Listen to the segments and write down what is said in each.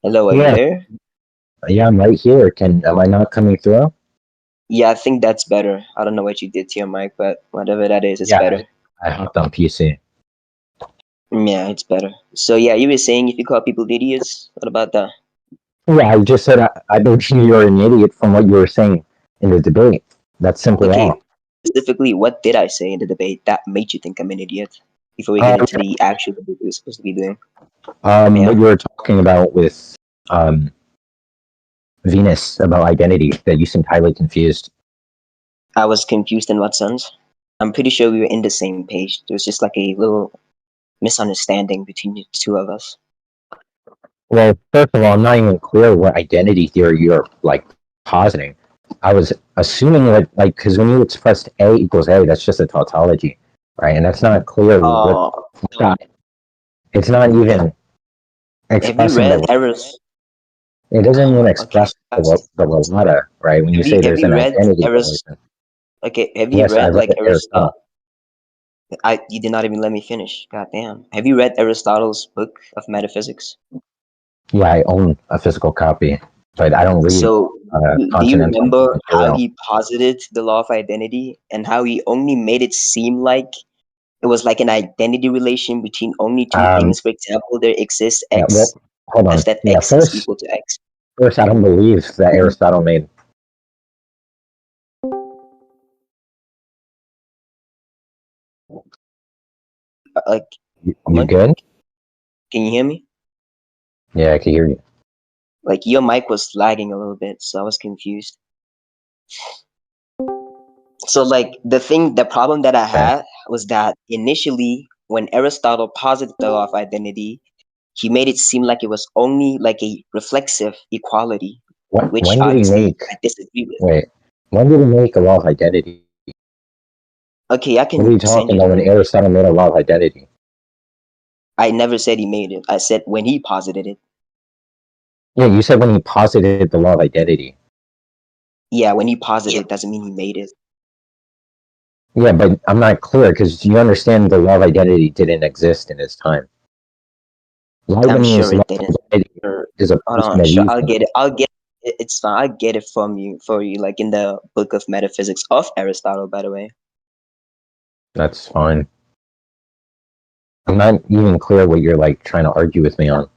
Hello, are you Yeah, there? yeah, I'm right here. Am I not coming through? Yeah, I think that's better. I don't know what you did to your mic, but whatever that is, it's Yeah, better. I hopped on PC. Yeah, it's better. So yeah, you were saying if you call people idiots, what about that? Yeah, I just said I believe you're an idiot from what you were saying in the debate. That's simply Okay, all. specifically, what did I say in the debate that made you think I'm an idiot? Before we get Um, into the actual debate we're supposed to be doing. what Yeah, you were talking about with um Venus about identity, that you seemed highly confused. I was confused in what sense? I'm pretty sure we were in the same page. There was just like a little misunderstanding between the two of us. Well, first of all, I'm not even clear what identity theory you're like positing. I was assuming like because when you expressed A equals A, that's just a tautology, right? And that's not clear what Oh, it's not even have you expressing read the. Eros? It doesn't Come even on, okay. express the lemata, right? When you say Have there's you an read identity Eros? relation. Okay, have you Yes, I read read like Aristotle? Aristotle. I You did not even let me finish. God damn. Have you read Aristotle's book of metaphysics? Yeah, I own a physical copy, but I don't read So do you continental remember how material. he posited the law of identity and how he only made it seem like it was like an identity relation between only two Um, things? For example, there exists yeah, well, X, hold as on. that Yeah, X is equal to X. first, I don't believe that Aristotle made. Like, You Monkey, good? can you hear me? Yeah, I can hear you. Like your mic was lagging a little bit, so I was confused. So like the problem that I Okay. had was that initially when Aristotle posited the law of identity, he made it seem like it was only like a reflexive equality, which When did he obviously make? I disagree with. Wait, when did he make a law of identity? Okay, I What are can you send talking you about the when link. Aristotle made a law of identity? I never said he made it. I said when he posited it. Yeah, you said when he posited the law of identity. Yeah, when he posited it doesn't mean he made it. Yeah, but I'm not clear because you understand the law of identity didn't exist in his time. I'm sure Leibniz's law it of didn't. identity Sure. is a Hold person on, of sure. I'll reason. get it. It's fine. I'll get it from you for you, like in the book of metaphysics of Aristotle, by the way. That's fine. I'm not even clear what you're like trying to argue with me on.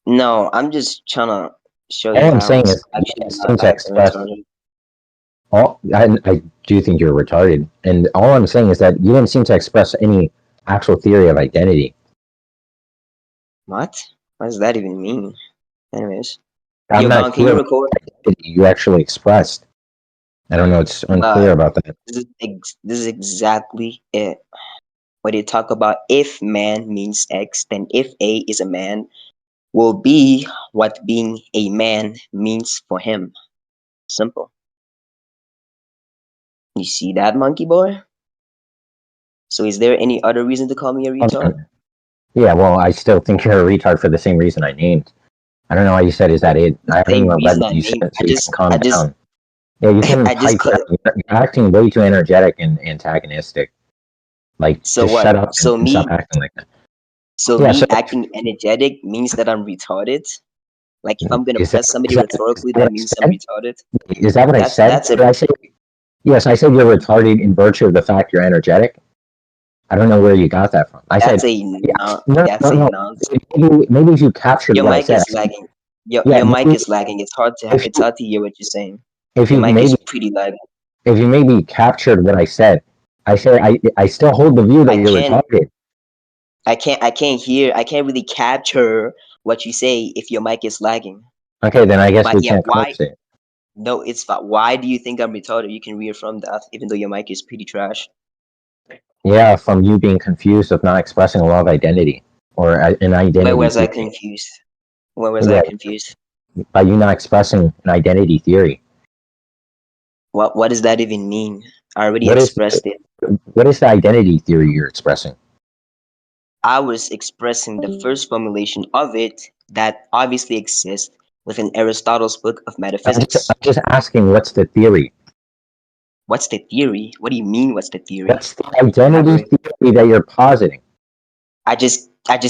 No, I'm just trying to show you All I'm how saying it's is you actually didn't not seem to that express retarded. all. I do think you're retarded, and all I'm saying is that you didn't seem to express any actual theory of identity. What? What does that even mean? Anyways, I'm yo, not Bond, can clear you what record? you actually expressed. I don't know. It's Uh, unclear about that. this is exactly it. When they talk about if man means X, then if A is a man, will be what being a man means for him. Simple. You see that, monkey boy? So is there any other reason to call me a retard? Yeah, well, I still think you're a retard for the same reason I named. I don't know why you said, is that it? The I haven't same even read reason what I you named. said, so you can calm down. Yeah, you can I just pipe down. call. You're acting way too energetic and antagonistic. Like, So just shut what? up and stop acting like that. So Yeah, so me acting energetic means that I'm retarded. Like if I'm gonna is that, press somebody is rhetorically, that what that I means I'm said? retarded. Is that what I said? That's a Did I say, yes, I said you're retarded in virtue of the fact you're energetic. I don't know where you got that from. I said, yeah, no, that's no, a no. nonsense. Maybe if you captured Your what I mic said. is lagging. Yeah, Your mic maybe is lagging. if It's you, hard to hear what you're saying. if Your you mic is maybe pretty lagging. if you maybe captured what I said, I still hold the view that I you're can't retarded. I can't hear. I can't really capture what you say if your mic is lagging. Okay, then I guess But we yeah, can't why? conversate. No, it's fine. Why do you think I'm retarded? You can reaffirm that, even though your mic is pretty trash. Yeah, from you being confused of not expressing a law of identity or an Where identity was I theory. confused? Where was I Yeah, confused? by you not expressing an identity theory. What does that even mean? I already What is expressed it. what is the identity theory you're expressing? I was expressing the first formulation of it that obviously exists within Aristotle's book of metaphysics. I'm just asking what's the theory? What's the theory? What do you mean? What's the theory? What's the identity Elaborate. theory that you're positing? I just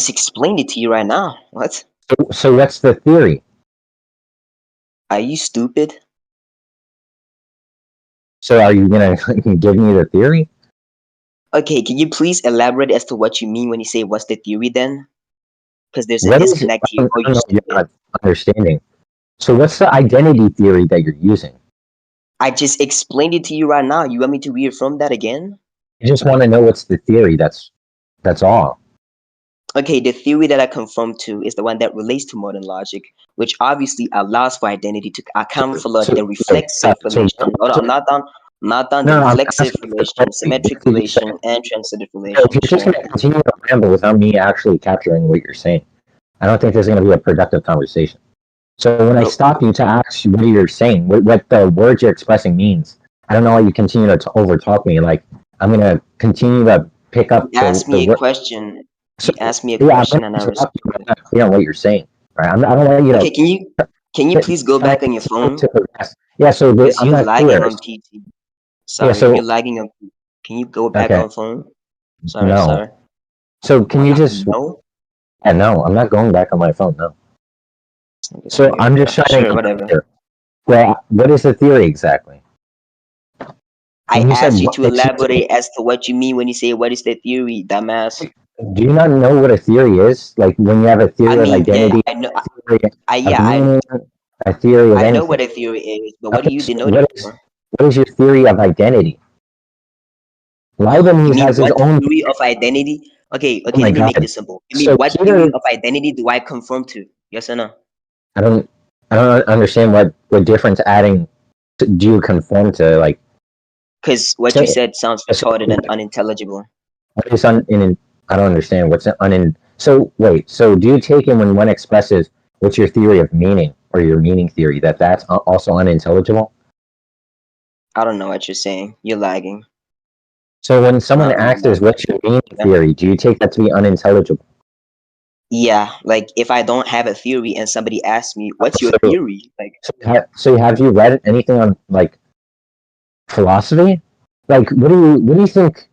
explained it to you right now. What? So what's the theory? Are you stupid? So are you gonna give me the theory? Okay, can you please elaborate as to what you mean when you say what's the theory then? Because there's a What is? disconnect here. I Oh, you don't know. You're stupid. not understanding. So what's the identity theory that you're using? I just explained it to you right now. You want me to reaffirm that again? You just want to know what's the theory. That's all. Okay, the theory that I conform to is the one that relates to modern logic, which obviously allows for identity to account for So the wait, reflexive stop. So relation. Hold on, not done the no, I'm reflexive asking for relation, clarity. symmetric You just relation, said, and transitive if relation. you're just Sure. going to continue to ramble without me actually capturing what you're saying, I don't think there's going to be a productive conversation. So when I Bro, stop you to ask you what you're saying, what the words you're expressing means, I don't know why you continue to overtalk me. Like I'm going to continue to pick you up asked the me a word. question. So You asked me a yeah, I'm question going and to I interrupt you. responded. I'm not clear on what you're saying. Right? I don't want you Okay, to can you please go back on your phone? to progress. Yeah, so Because I'm you're not lagging clear. on PT. Yeah, Sorry, you're so lagging on. Can you go back okay, on phone? Sorry, no. sorry. So can you just? No. Yeah, no, I'm not going back on my phone. No. It's So weird, I'm bro. just trying Sure, to get whatever. clear. Well, what is the theory exactly? I When you said asked you what to makes you say, elaborate as to what you mean when you say what is the theory, dumbass. do you not know what a theory is? Like when you have a I theory of mean, yeah, identity, I know. a theory of Yeah, meaning, a theory of I know what anything. a theory is, but what do Okay, you so denote it for? what is your theory of identity? You Leibniz mean has his what own. theory of identity? Okay, Oh okay. my Let me make God! this simple. You mean So what theory Peter, of identity do I conform to? Yes or no? I don't, I don't understand what difference adding do you conform to? Like, Because what you say, said sounds so retarded and unintelligible. what is I don't understand what's so wait, so do you take in when one expresses what's your theory of meaning or your meaning theory that's also unintelligible? I don't know what you're saying. You're lagging. So when someone Not really asks lagging. what's your meaning Yeah. theory, do you take that to be unintelligible? Yeah, like if I don't have a theory and somebody asks me, "What's your So theory?" Like, so have you read anything on like philosophy? Like what do you think?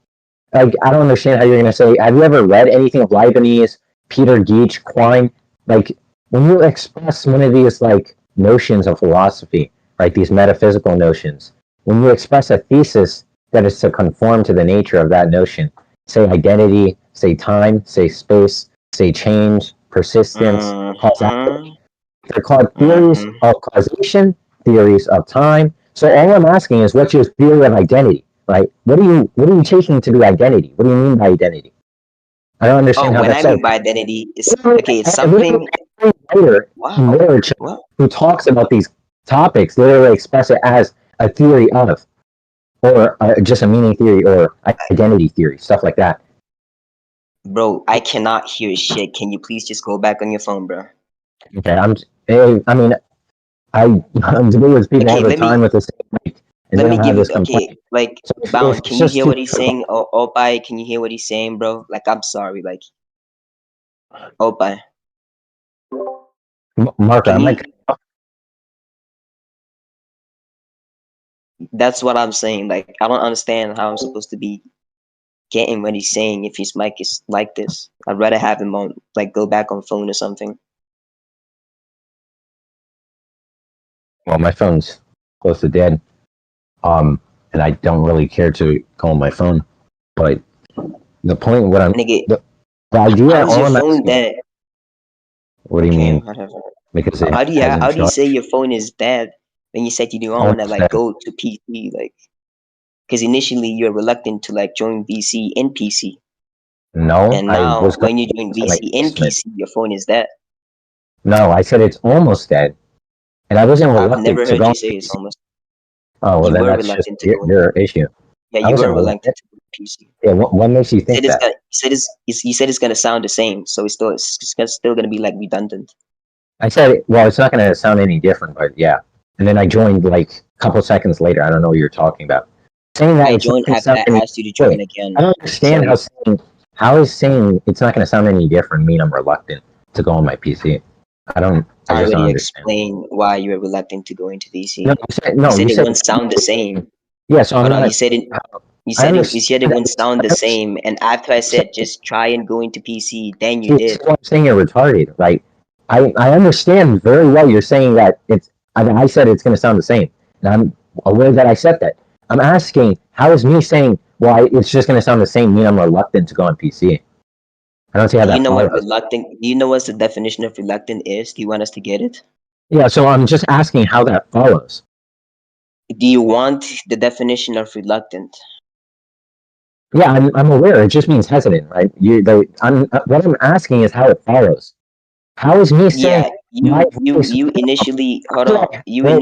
Like I don't understand how you're gonna say. Have you ever read anything of Leibniz, Peter Geach, Quine? Like when you express one of these like notions of philosophy, right? These metaphysical notions. When you express a thesis that is to conform to the nature of that notion, say identity, say time, say space, say change, persistence, causality. mm-hmm, They're called theories mm-hmm. of causation, theories of time. So all I'm asking is, what's your theory of identity? Right? What are you taking to be identity? What do you mean by identity? I don't Oh, understand how when I that's so. mean by identity, it's okay. It's Every something. writer in Wow. literature What, who talks about these topics literally express it as a theory of, or just a meaning theory or identity theory, stuff like that. bro? I cannot hear shit. Can you please just go back on your phone, bro? Okay, I mean, I deal with people all Okay, the time with this, and let they me don't give have you. this Okay, complaint. like So if Bound, it's can you just hear too what he's saying? Or Opai, can you hear what he's saying, bro? Like, I'm sorry, like Opai, Marco, can I'm like, he? That's what I'm saying. Like, I don't understand how I'm supposed to be getting what he's saying if his mic is like this. I'd rather have him on, like, go back on phone or something. well, my phone's close to dead, and I don't really care to call my phone. But the point, Nigga, the idea, how's all your I'm phone asking, dead? what do you Okay, mean? whatever. Because it How hasn't do you say charged? your phone is dead when you said you don't want to Almost like dead. go to PC like because initially you're reluctant to like join VC in PC No, and I now was going when you join to my VC in basement. PC your phone is dead. No, I said it's almost dead, and I wasn't I've reluctant never to heard go you on say it's PC. almost. Oh well, You then were that's just reluctant to go. your issue. Yeah, I you were wasn't reluctant. reluctant to go to PC. Yeah, what makes you think that? You said it's gonna sound the same, so still gonna be like redundant. I said, well, it's not going to sound any different, but yeah. And then I joined like a couple seconds later. I don't know what you're talking about. Saying that I it's not joined going to after sound I any. asked you to join Wait, I again. don't understand So how is saying it's not going to sound any different mean I'm reluctant to go on my PC. I don't. I I just don't already understand. explained why you were reluctant to go into No, VC. You no. said You it said won't sound the same. yeah. So I'm Hold on, not. I you understand. said it won't sound I the understand. same, and after I said just try and go into PC, then you See, did. what I'm saying, you're retarded, right? I understand very well you're saying that it's. I said it's going to sound the same, and I'm aware that I said that. I'm asking, how is me saying, well, it's just going to sound the same, mean I'm reluctant to go on PC? I don't see how Do you that know what follows. reluctant? Do you know what the definition of reluctant is? Do you want us to get it? Yeah, so I'm just asking how that follows. Do you want the definition of reluctant? Yeah, I'm aware. It just means hesitant, right? What I'm asking is how it follows. How is me saying Yeah, my voice? you initially hold After on. I, well,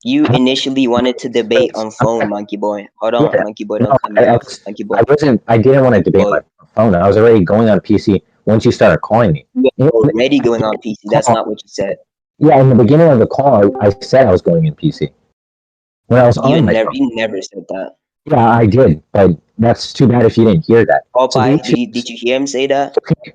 You how initially wanted to debate on phone, okay, Monkey Boy. Hold on, yeah, Monkey Boy, no, don't cut me off. Monkey Boy, I wasn't. I didn't want to Monkey debate Boy. my phone. I was already going on PC once you started calling me. You In were already the going beginning on of PC. the That's call, not what you said. yeah, in the beginning of the call, I said I was going in PC when I was on my phone. You never said that. Yeah, I did, but that's too bad if you didn't hear that. So the Popeye, issue did is, you hear him say that? okay,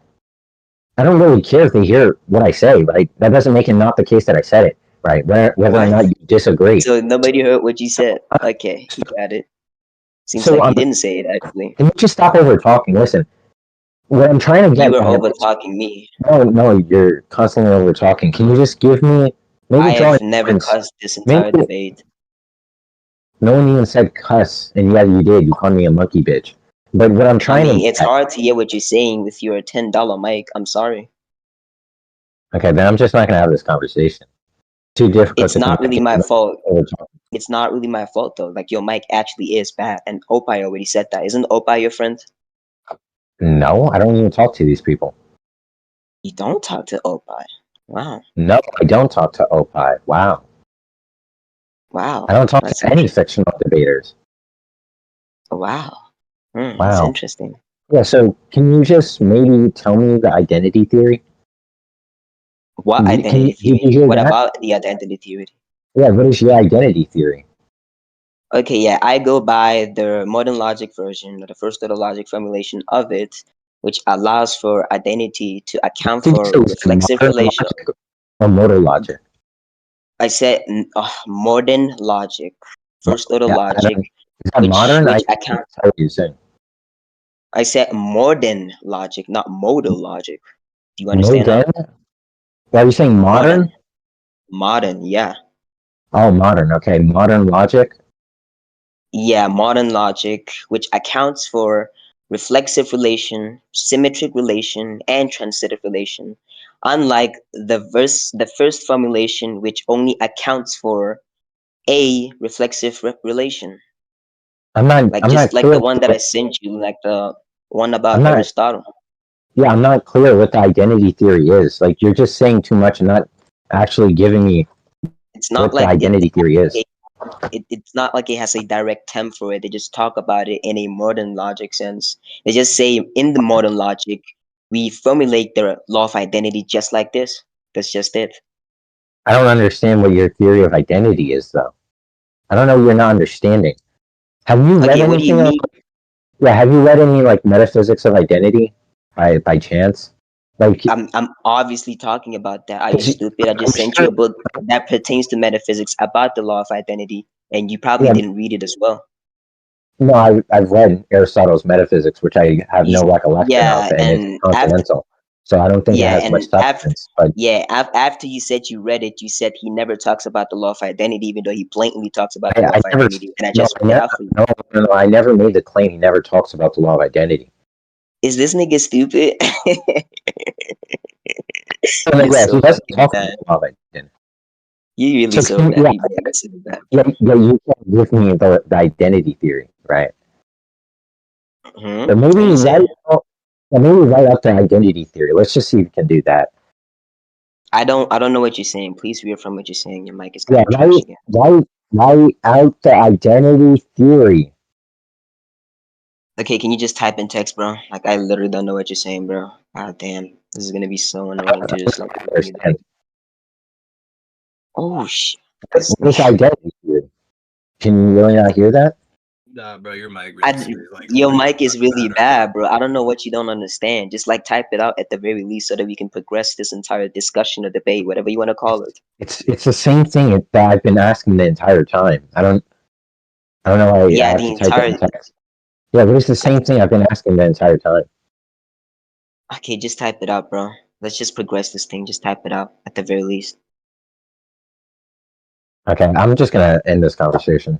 I don't really care if they hear what I say, right? That doesn't make it not the case that I said it, right? Whether or What? not you disagree. So nobody heard what you So, said. Okay, he got it. Seems so like he didn't say it actually. can you just stop over talking? Listen, what I'm trying to You get were at over is, talking me. no, you're constantly over talking. Can you just give me, maybe I draw have a never difference? cussed this Maybe entire debate. no one even said cuss, and yet you did. You called me a monkey bitch. But what I'm I trying to mean, get it's at, hard to hear what you're saying with your $10 mic. I'm sorry. okay, then I'm just not going to have this conversation. Too difficult It's to not really my communicate fault. over talking. It's not really my fault though. Like your mic actually is bad, and Opie already said that. Isn't Opie your friend? No, I don't even talk to these people. You don't talk to Opie. Wow, No, I don't talk to Opie. Wow. I wow, don't talk that's to any interesting. fictional debaters. Wow, that's Wow. interesting. Yeah, so can you just maybe tell me the identity theory? What identity Did theory? you hear What that? about the identity theory? Yeah, what is your identity theory? Okay, yeah, I go by the modern logic version, or the first order logic formulation of it, which allows for identity to account Did you for say is it reflexive modern relation. logic or motor logic? I said modern logic, first order Yeah, I logic, don't, is that modern? I which can't account. tell what you're saying. I said modern logic, not modal logic. Do you understand Modern? that? Are you saying Modern, modern? modern, yeah, Oh, modern. Okay, modern logic. yeah, modern logic, which accounts for reflexive relation, symmetric relation, and transitive relation. Unlike the first formulation, which only accounts for a reflexive relation, like I'm just not like clear. the one that I sent you, like the one I'm about not. Aristotle. Yeah, I'm not clear what the identity theory is. Like you're just saying too much and not actually giving me It's what not the like identity theory is. it's not like it has a direct term for it. They just talk about it in a modern logic sense. They just say in the modern logic, we formulate the law of identity just like this. That's just it. I don't understand what your theory of identity is, though. I don't know. You're not understanding. Have you read Okay, what do you anything? mean? Yeah, have you read any like metaphysics of identity by chance? Like, I'm obviously talking about that. Are you 'cause stupid? I I'm just sent you sure. a book that pertains to metaphysics about the law of identity, and you probably Yeah, didn't read it as well. no, I've read Aristotle's Metaphysics, which I have You, no recollection of, yeah, and it's and after continental, so I don't think it yeah, has much and after substance. But after you said you read it, you said he never talks about the law of identity, even though he blatantly talks about the law I of never, identity. And I no, just read it out for you. no, I never made the claim. He never talks about the law of identity. Is this nigga stupid? And You're yeah, he so doesn't fucking talk about bad. the law of identity. You really So so can bad. yeah, You really so bad. yeah, you can give me the identity theory, right? Or What you saying? maybe write up the identity theory. Let's just see if you can do that. I don't know what you're saying. Please reaffirm what you're saying. Your mic is kind Yeah, of trash again. write out the identity theory. Okay, can you just type in text, bro? Like I literally don't know what you're saying, bro. God damn, this is gonna be so annoying to just like I read it. understand. Oh shit. This What is identity theory? Can you really not hear that? Nah, bro, your mic really is like Your way mic is really bad right now. bad, bro. I don't know what you don't understand. Just like type it out at the very least so that we can progress this entire discussion or debate, whatever you want to call it. It's the same thing that I've been asking the entire time. I don't know why I Yeah, have the to type it in entire. text. Yeah, but it's the same thing I've been asking the entire time. Okay, just type it out, bro. Let's just progress this thing. Just type it out at the very least. Okay, I'm just gonna end this conversation.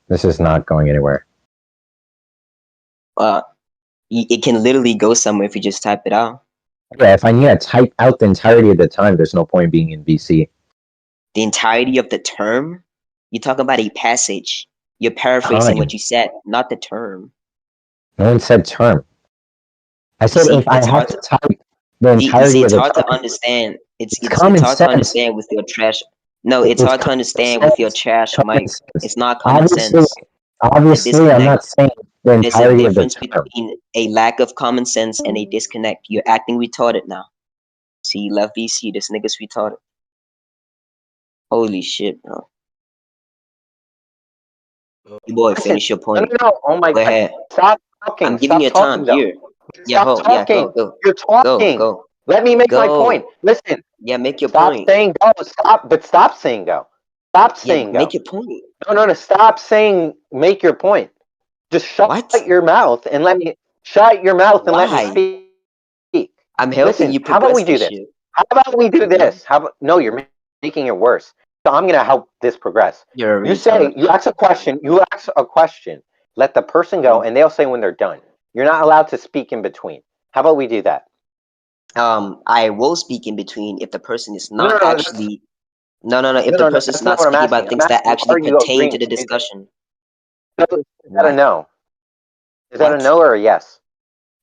This is not going anywhere. Uh, it can literally go somewhere if you just type it out. Yeah, if I need to type out the entirety of the time, there's no point being in VC. The entirety of the term? You talk about a passage. You're paraphrasing what Time. you said, not the term. No one said term. I You said see, if I it's have hard to to type the you see. entirety of It's the hard to time, understand. it's It's common hard to sense. understand with your trash. No, it's It's hard to common understand with your sense. trash Common mic. sense. It's not common Obviously, sense. The obviously, I'm disconnect. not saying the There's a entirety of the difference term. between a lack of common sense and a disconnect. You're acting retarded now. See, you left VC. This nigga's retarded. Holy shit, bro. You boy, Listen, finish your no, point. no, no. Oh my Go God. ahead. Stop talking. I'm giving Stop you time. talking, though. Here. Yeah, Stop ho. Yeah, talking. go. You're Go. talking. Go. Let me make my point. Go. Listen, Yeah, make your stop point. saying go. Stop, but stop saying go. Stop Yeah, saying make go. your point. No, no, no. Stop saying make your point. Just shut What? your mouth and let me shut your mouth and let me Why? speak. I'm helping Listen, you how about we progress do this this? shit. How about we do Yeah, this? How about no? You're making it worse. So I'm gonna help this progress. you're a You retard. say you ask a question. You ask a question. Let the person go, and they'll say when they're done. You're not allowed to speak in between. How about we do that? I will speak in between if the person is No, no, not no. That's, actually. No. If no, the no, no. person is That's not not what I'm speaking asking. about I'm things that asking, actually are you pertain to agreeing the to do this? discussion. So, is that a What? no? Is that a What? no or a yes?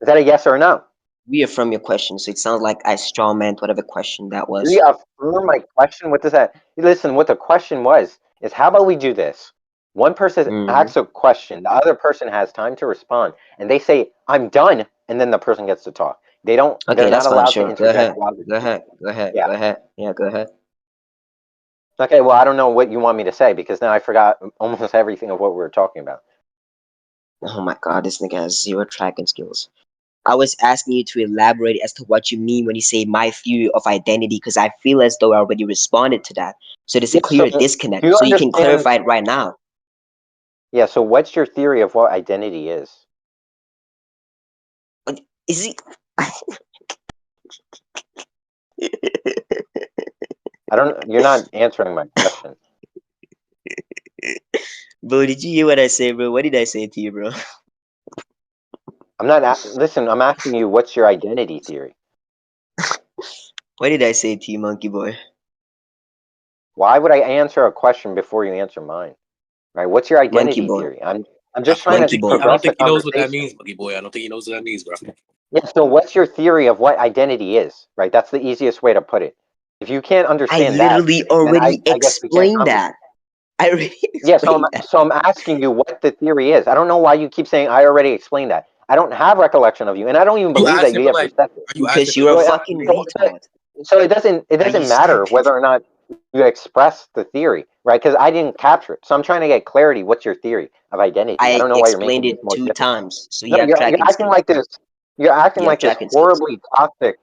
Is that a yes or a no? Reaffirm your question. So it sounds like I strawmanned whatever question that was. Reaffirm my question. What does that? Listen, what the question was is how about we do this? One person Mm. asks a question, the other person has time to respond, and they say, "I'm done," and then the person gets to talk. They don't. Okay, They're not that's fine. allowed to Sure. Go interject ahead. while they're Go speaking. ahead. Go ahead. Yeah. Go ahead. Yeah, go ahead. Okay. Well, I don't know what you want me to say because now I forgot almost everything of what we were talking about. Oh my god, this nigga has zero tracking skills. I was asking you to elaborate as to what you mean when you say my theory of identity, because I feel as though I already responded to that. So there's a Yeah. So, clear disconnect. do you So you can understand? clarify it right now. Yeah. So, what's your theory of what identity is? Like, is he? I don't. You're not answering my question. Bro, did you hear what I said, bro? What did I say to you, bro? I'm not. Listen. I'm asking you. What's your identity theory? What did I say to you, monkey boy? Why would I answer a question before you answer mine? Right? What's your Monkey identity boy. theory? I'm just I trying don't to Monkey think boy. he, I don't progress the think he knows what that conversation. means, Monkey Boy. I don't think he knows what that means, bro. Yeah. So what's your theory of what identity is? Right? That's the easiest way to put it. If you can't I understand that, literally then already I guess we can't explained conversate. that. I already Yeah. explained that. So I'm asking you what the theory is. I don't know why you keep saying I already explained that. I don't have recollection of you, and I don't even You believe that asking you for have like, perspective. are you asking Because for you're a So, fucking retard. so it Are you doesn't matter stupid? whether or not you express the theory, right? Because I didn't capture it. So I'm trying to get clarity. What's your theory of identity? I I don't know why you're explained making it this more 2 difficult. times, so No, you have you're tracking acting skills. like this. You're acting You have like this tracking skills. horribly toxic,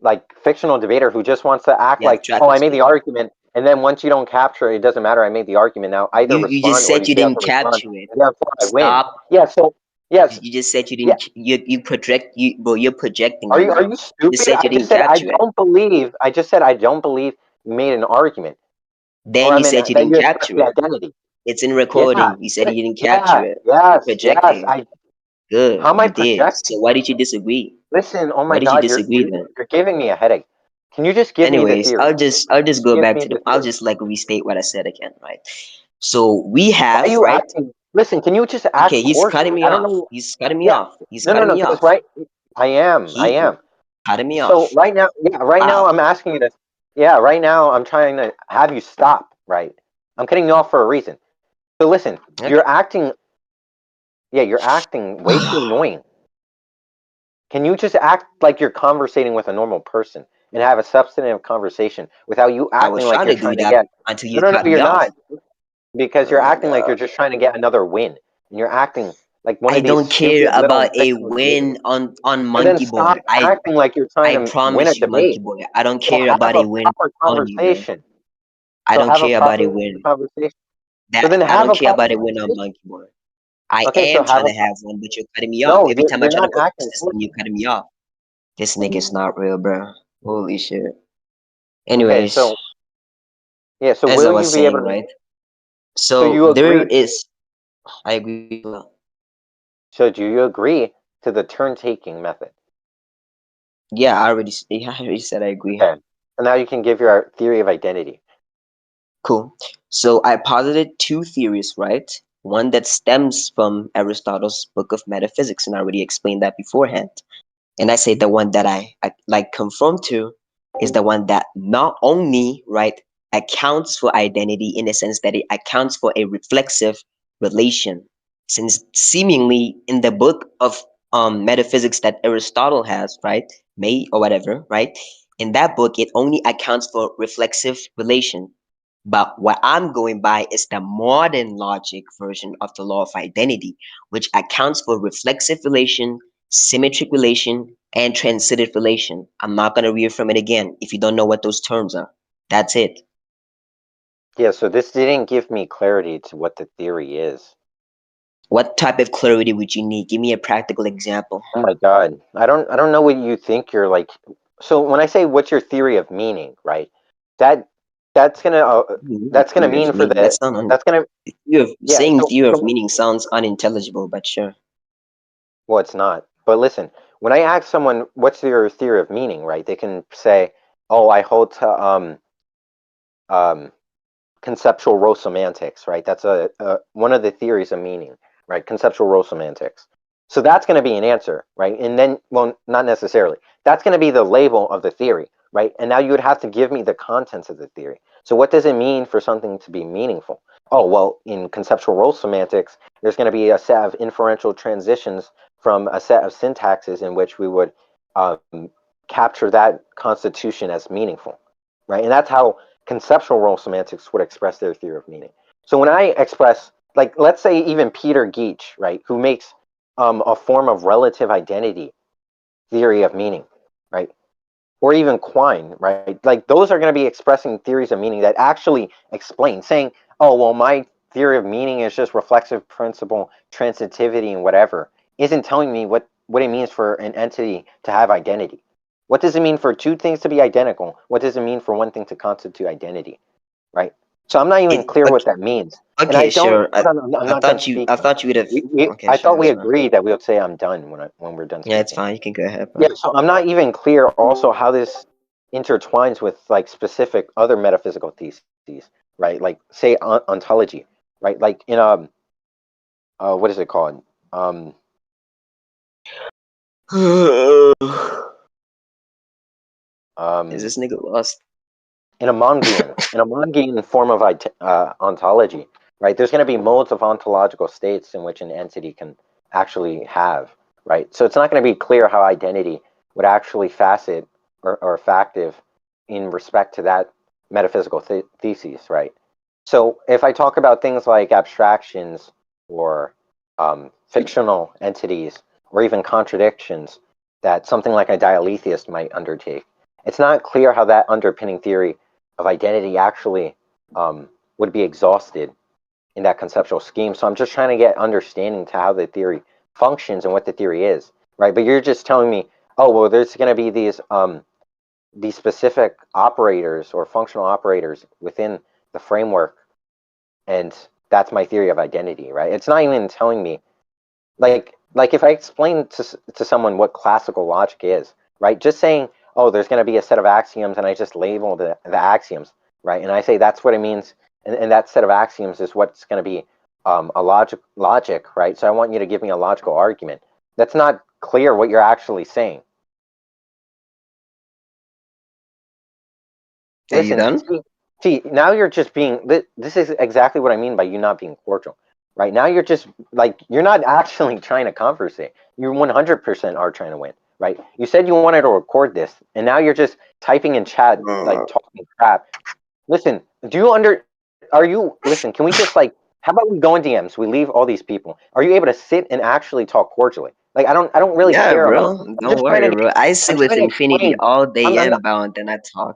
like fictional debater who just wants to act You have like, oh, tracking I made the skills. argument, and then once you don't capture it, it doesn't matter. I made the argument. Now either You just respond or said you you fail to didn't respond, capture it. and therefore I win. Stop. Yeah. So yes, You just said you yeah. didn't. You project. Bro, you're projecting Are right you now. You just stupid? said you I just didn't said I capture it. don't believe. I just said I don't believe you made an argument. Or Then I you mean said you that didn't you express capture the it. identity. It's in Yeah, recording. You said yeah, you didn't capture yeah, it. You're yes. projecting. Good, How am I you did. So projecting? why did you disagree? Listen, oh Why my did you God, disagree then? you're giving me a headache. Can you just give me the Anyways, theory? I'll just go Give back me to the. the I'll theory. just like restate what I said again, right? So we Why are have you right. acting? Listen, can you just Okay, act he's cutting hoarsely? me I don't off. know. He's cutting me Yeah, off. He's no, no, cutting no. me Because off. right, I He am. cutting me So off. right now, yeah, right now Wow. I'm asking you to. Yeah, right now I'm trying to have you stop. Right, I'm cutting you off for a reason. So listen, Okay. you're acting. Yeah, you're acting way too annoying. Can you just act like you're conversating with a normal person and have a substantive conversation without you I was acting like trying you're to do trying to that get? until No, you no, no, cut me you're off. not, because you're Oh my acting like god. you're just trying to get another win, and you're acting like one I of these don't care stupid little about a fictional debaters. win on So then Monkey stop Boy. acting like you're trying I to win a promise you, Monkey debate. Boy. I don't So care have about a a win proper on you, bro. conversation. I So don't have a care about a proper win. conversation. So That then I have don't a care proper about a win on conversation. Monkey Boy. I Okay, so am have trying a to have one, but you're cutting me off. no. Every time I You're try to not progress acting. this thing, you're cutting me off. This nigga's not real, bro. Holy shit. Okay, Anyways, so yeah, so as I will you was be able saying, to? right? So So you there agree? is, I agree with that. So do you agree to the turn-taking method? Yeah, yeah, I already said I agree. Okay. So now you can give your theory of identity. Cool. So I posited two theories, right? One that stems from Aristotle's book of metaphysics, and I already explained that beforehand. And I say the one that I like conform to is the one that not only right accounts for identity in the sense that it accounts for a reflexive relation, since seemingly in the book of metaphysics that Aristotle has, right, made or whatever, right, in that book it only accounts for reflexive relation. But what I'm going by is the modern logic version of the law of identity, which accounts for reflexive relation, symmetric relation, and transitive relation. I'm not going to reaffirm it again if you don't know what those terms are. That's it. Yeah, so this didn't give me clarity to what the theory is. What type of clarity would you need? Give me a practical example. Oh my God. I don't know what you think you're like. So when I say what's your theory of meaning, right? That that's gonna uh, that's gonna Theory of mean for meaning. the that's gonna yeah, Saying so, theory of so meaning sounds unintelligible, but sure. well it's not. But listen, when I ask someone what's your theory of meaning, right? They can say, "Oh, I hold to um conceptual role semantics," right? That's a one of the theories of meaning, right? Conceptual role semantics. So that's going to be an answer, right? And then, well, not necessarily. That's going to be the label of the theory, right? And now you would have to give me the contents of the theory. So what does it mean for something to be meaningful? Oh, well, in conceptual role semantics, there's going to be a set of inferential transitions from a set of syntaxes in which we would capture that constitution as meaningful, right? And that's how conceptual role semantics would express their theory of meaning. So when I express, like, let's say even Peter Geach, right, who makes a form of relative identity theory of meaning, right, or even Quine, right, like those are going to be expressing theories of meaning that actually explain, saying, oh, well, my theory of meaning is just reflexive principle, transitivity, and whatever, isn't telling me what it means for an entity to have identity. What does it mean for two things to be identical? What does it mean for one thing to constitute identity? Right? So I'm not even It clear what okay, that means, and I okay, don't. sure. Hold on, I'm not done I speaking. thought you would have. Okay, I sure, thought we that's fine. agreed that we would say I'm done when we're done Yeah, it's speaking. fine. You can go ahead, bro. Yeah. So I'm not even clear also how this intertwines with like specific other metaphysical theses, right? Like say ontology, right? Like in what is it called? Um, Is um, this nigga lost? in a Mongian form of ontology, right? There's going to be modes of ontological states in which an entity can actually have, right? So it's not going to be clear how identity would actually facet or factive in respect to that metaphysical thesis, right? So if I talk about things like abstractions or fictional entities or even contradictions that something like a dialetheist might undertake, it's not clear how that underpinning theory of identity actually would be exhausted in that conceptual scheme. So I'm just trying to get understanding to how the theory functions and what the theory is, right? But you're just telling me, oh, well, there's going to be these specific operators or functional operators within the framework, and that's my theory of identity, right? It's not even telling me like if I explain to someone what classical logic is, right? Just saying, oh, there's going to be a set of axioms, and I just label the axioms, right? And I say that's what it means, and that set of axioms is what's going to be a logic, right? So I want you to give me a logical argument. That's not clear what you're actually saying. Are you Listen, done? see, now you're just being. This is exactly what I mean by you not being cordial, right? Now you're just like you're not actually trying to conversate. You 100% are trying to win, right? You said you wanted to record this, and now you're just typing in chat like talking crap. Listen, do you under? Are you listen? Can we just like? How about we go in DMs? We leave all these people. Are you able to sit and actually talk cordially? Like I don't really Yeah, care about. bro. I'm Don't just trying to worry, bro. I sit I'm with trying to infinity explain. all day I'm and not, bound, and I talk.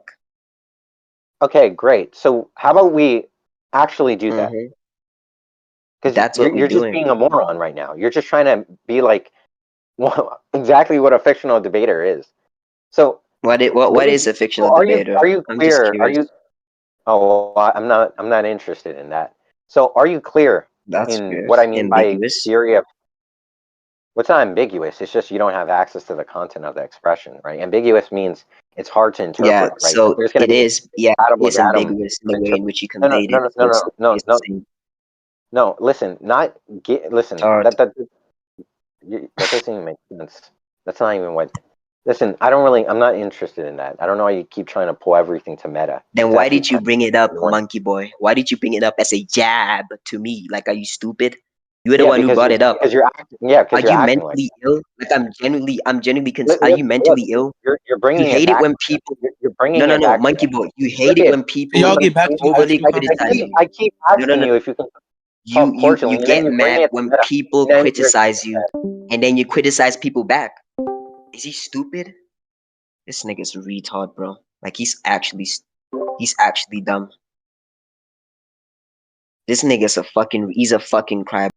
okay, great. So how about we actually do that? Hmm. Because That's what we're you're just doing. being a moron right now. You're just trying to be like well, exactly what a fictional debater is. So What is a fictional Are debater? you I'm just clear? Are curious. you? Oh, well, I'm not interested in that. So, are you clear That's in weird. what I mean by Ambiguous. theory of? What's not ambiguous? It's just you don't have access to the content of the expression, right? Ambiguous means it's hard to Yeah, interpret, right? But so there's going to it be is. Yeah, compatible it's datum ambiguous in to the way in interpret. which you No, no, conveyed no, it. no, no, It's no, no, it's the no, same. no. Listen, listen. Alright. That doesn't even make sense. That's not even what. Listen, I don't really. I'm not interested in that. I don't know why you keep trying to pull everything to meta. Then It's why actually did you kind bring it up, of one. Monkey Boy? Why did you bring it up as a jab to me? Like, are you stupid? You're the Yeah, one who brought it up. because you're acting. Yeah, Are because you're you acting like. mentally ill? Like, I'm genuinely are Look, you look, mentally ill? you're You bringing it hate it back. when people. You're No, bringing no, it no, back to Monkey that. Boy. You Look hate it at when Can y'all people get back to the overly actual criticize conversation? you. I keep No, no, asking no. you if you can talk You cordially, and then get you bring mad it to when meta. people And then you're criticize you, and then you criticize people back. Is he stupid? This nigga's a retard, bro. Like, he's actually dumb. This nigga's he's a fucking cry.